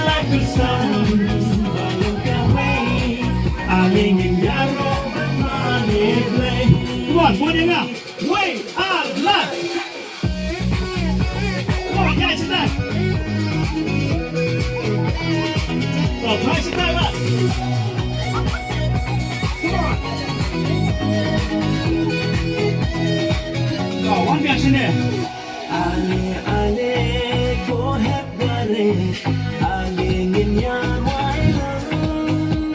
like the sun, balong kaway, aling inyaro, maniblay. Come on, put it up. Wait, left. Come on, guys, back. Oh, nice and back up. Come on. Oh, one guy in there. Ale, ale, go have bare. Aling inyan, why lang?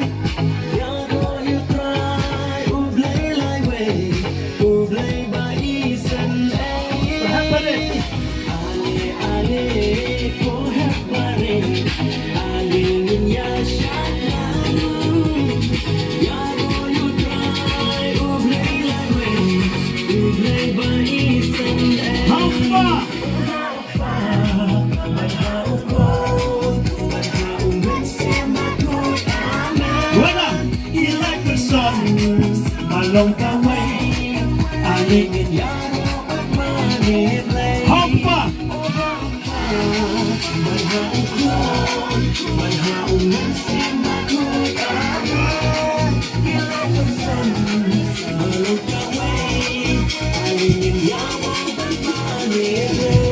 Yago you try, ublay like way, ublay by isan ay. Ale, ale, go have bare. Aling inyan, shine lang. Yago you try, ublay like way, ublay by isan ay. How far? Malong kaway, aling inyaro at maniblay. Hampa! Malhaukon, malhaungan simakoy aman. Ilakasan, malong kaway, aling inyaro at maniblay.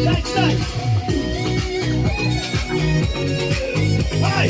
Next. Hey!